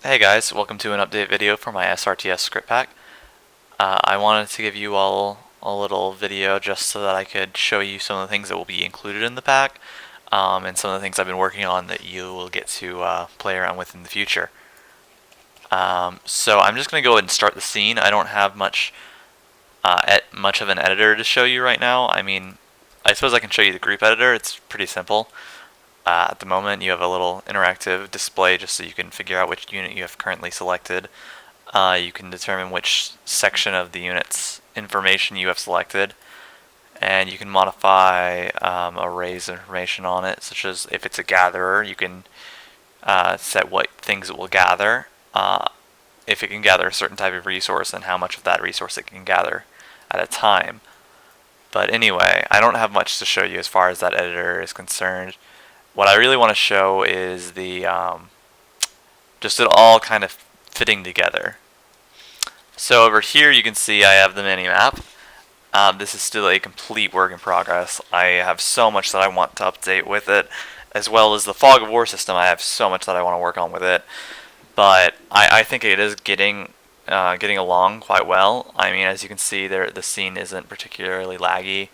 Hey guys, welcome to an update video for my SRTS script pack. I wanted to give you all a little video just so that I could show you some of the things that will be included in the pack, and some of the things I've been working on that you will get to play around with in the future. So I'm just going to go ahead and start the scene. I don't have much of an editor to show you right now. I mean, I suppose I can show you the group editor. It's pretty simple. At the moment, you have a little interactive display just so you can figure out which unit you have currently selected. You can determine which section of the unit's information you have selected, and you can modify arrays of information on it, such as if it's a gatherer, you can set what things it will gather, if it can gather a certain type of resource, and how much of that resource it can gather at a time. But anyway, I don't have much to show you as far as that editor is concerned. What I really want to show is the just it all kind of fitting together. So over here you can see I have the mini-map. This is still a complete work in progress. I have so much that I want to update with it, as well as the fog of war system. I have so much that I want to work on with it, but I think it is getting along quite well. I mean, as you can see, the scene isn't particularly laggy.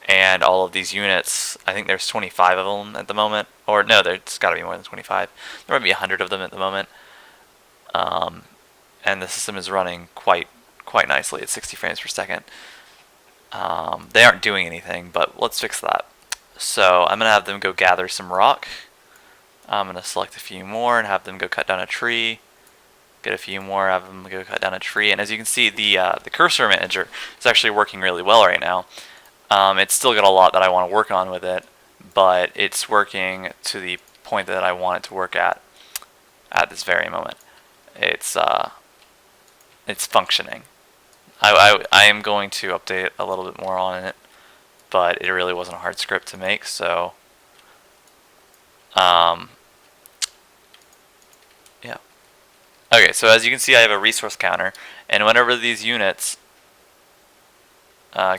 And all of these units, I think there's 25 of them at the moment. Or no, there's got to be more than 25. There might be 100 of them at the moment. And the system is running quite nicely at 60 frames per second. They aren't doing anything, but let's fix that. So I'm going to have them go gather some rock. I'm going to select a few more and have them go cut down a tree. Get a few more, have them go cut down a tree. And as you can see, the cursor manager is actually working really well right now. It's still got a lot that I want to work on with it, but it's working to the point that I want it to work at this very moment. It's functioning. I am going to update a little bit more on it, but it really wasn't a hard script to make, so yeah. Okay, so as you can see, I have a resource counter, and whenever these units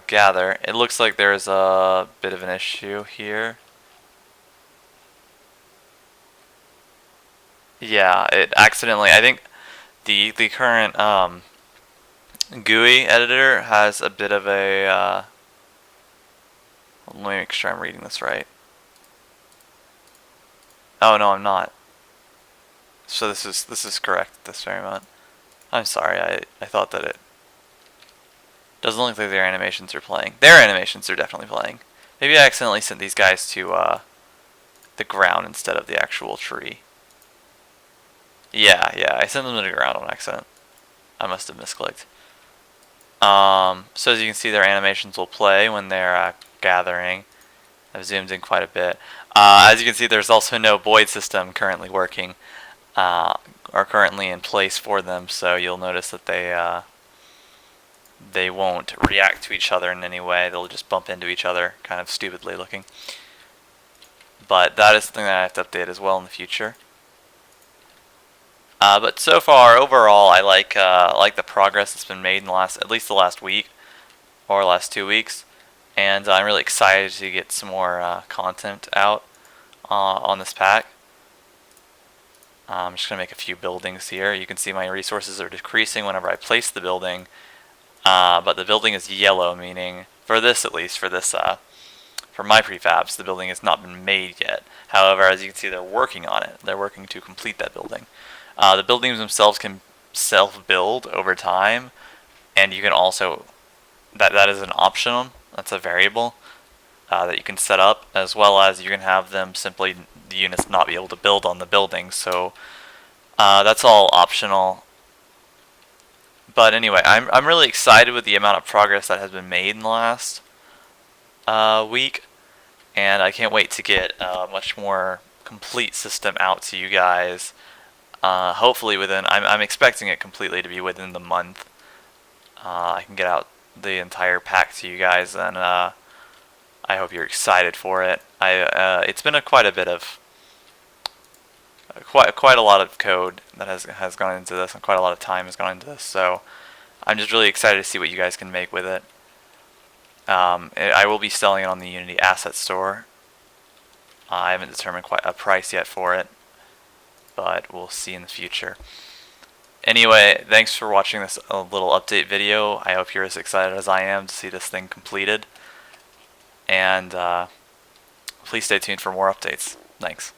gather, it looks like there's a bit of an issue here. Yeah, it accidentally, I think the current GUI editor has a bit of a let me make sure I'm reading this right. Oh no, I'm not. So this is correct this very moment. I'm sorry, I thought that it doesn't look like their animations are playing. Their animations are definitely playing. Maybe I accidentally sent these guys to the ground instead of the actual tree. Yeah, I sent them to the ground on accident. I must have misclicked. So as you can see, their animations will play when they're gathering. I've zoomed in quite a bit. As you can see, there's also no void system currently working, or currently in place for them. So you'll notice that they won't react to each other in any way. They'll just bump into each other, kind of stupidly looking. But that is something that I have to update as well in the future. But so far, overall, I like the progress that's been made in at least the last week or last 2 weeks, and I'm really excited to get some more content out on this pack. I'm just gonna make a few buildings here. You can see my resources are decreasing whenever I place the building, but the building is yellow, meaning for this at least, for my prefabs, the building has not been made yet. However, as you can see, they're working on it. They're working to complete that building. The buildings themselves can self-build over time, and you can also, that is an option, that's a variable that you can set up, as well as you can have them simply, the units not be able to build on the building, so that's all optional. But anyway, I'm really excited with the amount of progress that has been made in the last week, and I can't wait to get a much more complete system out to you guys. Hopefully I'm expecting it completely to be within the month. I can get out the entire pack to you guys, and I hope you're excited for it. It's been quite a bit of quite a lot of code that has gone into this, and quite a lot of time has gone into this. So I'm just really excited to see what you guys can make with it. I will be selling it on the Unity Asset Store. I haven't determined quite a price yet for it, but we'll see in the future. Anyway, thanks for watching this little update video. I hope you're as excited as I am to see this thing completed. And please stay tuned for more updates. Thanks.